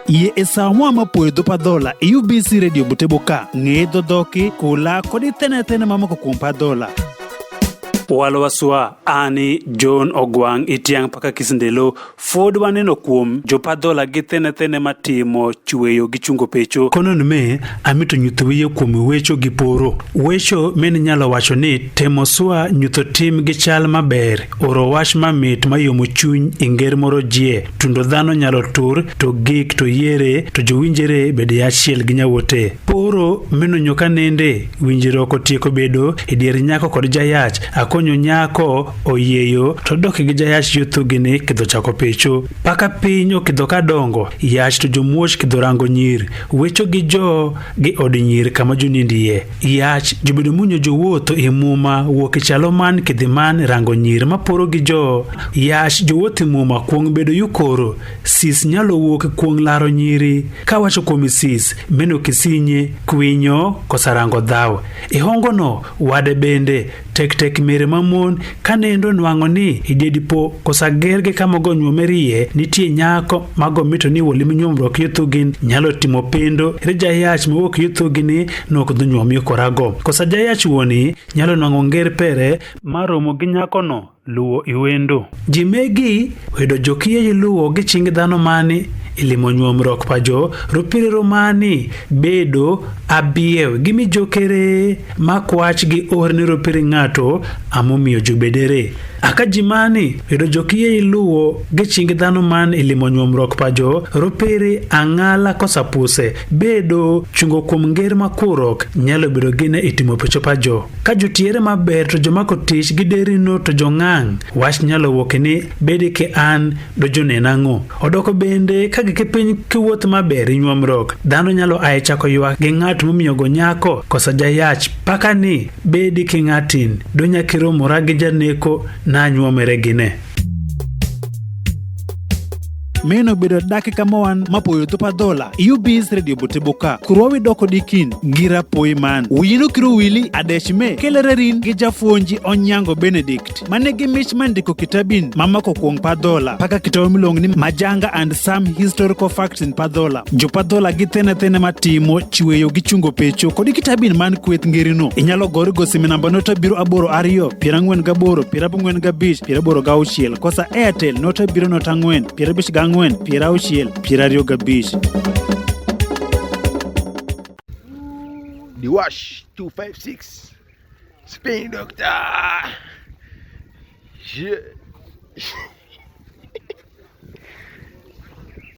Ye esawa mapoyo dopadola e UBC Radio Buteboka ngedo doki kula kodi tene mama ko kumpadola. Walwaswa ani John Ogwang itiang paka kisindelo fod waneno kuom jopadola gi tene matimo chweyo gi chungo pecho. Konon me amito nyuthiwiye kuom wecho gi poro. Wecho men nyalo wacho ni temoswa nyutho tim gi chal maber oro wach mamit mayomo chuny inger moro jie tundo dhano nyalo tur to gik to yere to jowinjere bede achiel gi nyawote. Poro meno nyoka nende winjroko tieko bedo e dier nyako kod jayach konyo nyako oyeyo to dok gi jayach yutho gini kidho chako pecho paka piny okidho kadongo yach to jomuoch kidho rango nyir wecho gi jo gi od nyir kama jonindie yach jobedo munyo jowuotho e muma wuok chalo man kidhiman rango nyir maporo gi jo yach jowuotho e muma kuong bedo yukoro sis nyalo wuok kuong laro nyiri kawacho kuom sis meno kisinye kwinyo kosarango dhaw e hongono wade bende tek mere mamon kanendo nwango ni idedipo kosagerge kama gonyuomerie nitie nyako mago mito ni wolimi nyomrok yuthugin nyalo timo pendo rejayach mowok yuthugini nok dhonyuomi korago kosajayach woni nyalo nwango nger pere maromo gi nyako no luwo iwendo jimegi wedo jokie luwo gi ching dhano mani ilimo nyuomrok pajo ropire romani bedo abiew gimi jokere makwach gi orne ropire ngato amomiyo jobedere akajimani wedo jokie iluwo gi ching dhano man ilimo nyuomrok pajo ropire angala kosapuse bedo chungo kuom nger makurok nyalo bedo gine itimo pecho pajo kajotiere maber to jomako tich gi derino to jongang wach nyalo wokeni bedi ke an dojo nenango odoko bende kagike piny kiwuoth maber nyuomrok dhano nyalo aye chako ywak gi ng'at momiyo go nyako kosa jayach paka ni bedi ke ng'atin donya kiromora gi janeko na nyuomere gine meno bedo dakika mowan mapoyo dopadola UBC Radio Buteboka kurwawi doko dikin gira poiman uyino kiro wili adeshme kelererin gi jafonji Onyango Benedict manegi mich mandiko kitabin mamako kuong padola paka kitabu milong ni Majanga and Some Historical Facts in Padola jopadola gi tene matimo chweyo gi chungo pecho kodi kitabin man kweth ngirino inyalo gori go simi namba nota biro aboro ariyo pirangwen gaboro pirabungwen gabich piraboro gauchiel kosa Airtel nota biro nota ngwen pirabich gangwen pirauchiel pirario gabich The Wash 256 Spin Doctor. Yeah.